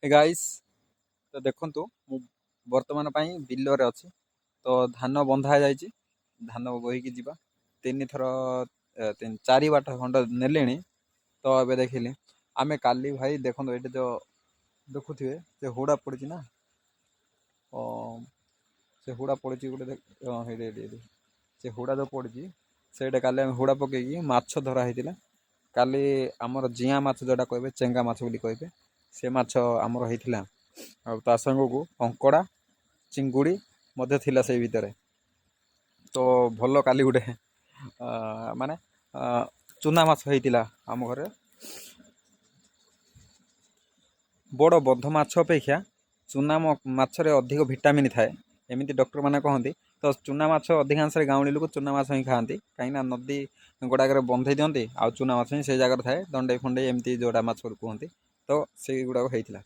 Guys तो देखंतु मु वर्तमान ପାଇଁ ବିଲରେ ଅଛି ତ ଧାନ ବନ୍ଧା ଯାଇଛି ଧାନ ବୋହିକି ଯିବା ତିନି ଥର ଚାରି ବାଟ ଖଣ୍ଡ ନେଲେଣି ତ ଏବେ ଦେଖିଲି ଆମେ କାଲି ଭାଇ ଦେଖନ୍ତୁ ଏଠି ତ ଦେଖୁଥିବେ ସେ ହୁଡ଼ା ପଡ଼ିଛି ନା ସେ ହୁଡ଼ା ପଡ଼ିଛି ଗୋଟେ ହେଇଠି ସେ ହୁଡ଼ା ଯୋଉ ପଡ଼ିଛି ସେଇଟା କାଲି ଆମେ ହୁଡ଼ା ପକେଇକି ମାଛ ଧରା ହେଇଥିଲା କାଲି ଆମର ଜିଆଁ ମାଛ ଯୋଉଟା କହିବେ ଚେଙ୍ଗା ମାଛ ବୋଲି କହିବେ ସେ ମାଛ ଆମର ହେଇଥିଲା ଆଉ ତା ସାଙ୍ଗକୁ କଙ୍କଡ଼ା ଚିଙ୍ଗୁଡ଼ି ମଧ୍ୟ ଥିଲା ସେଇ ଭିତରେ ତ ଭଲ କାଲି ଗୋଟେ ମାନେ ଚୁନା ମାଛ ହେଇଥିଲା ଆମ ଘରେ ବଡ଼ ବଧ ମାଛ ଅପେକ୍ଷା ଚୁନା ମାଛରେ ଅଧିକ ଭିଟାମିନ୍ ଥାଏ ଏମିତି ଡକ୍ଟରମାନେ କହନ୍ତି ତ ଚୁନା ମାଛ ଅଧିକାଂଶରେ ଗାଉଁଲି ଲୋକ ଚୁନା ମାଛ ହିଁ ଖାଆନ୍ତି କାହିଁକିନା ନଦୀ ଗୁଡ଼ାକରେ ବନ୍ଧେଇ ଦିଅନ୍ତି ଆଉ ଚୁନା ମାଛ ହିଁ ସେଇ ଜାଗାରେ ଥାଏ ଦଣ୍ଡେଇ ଫଣ୍ଡେଇ ଏମିତି ଯୋଉଟା ମାଛ କୁହନ୍ତି ତ ସେଇଗୁଡ଼ାକ ହେଇଥିଲା।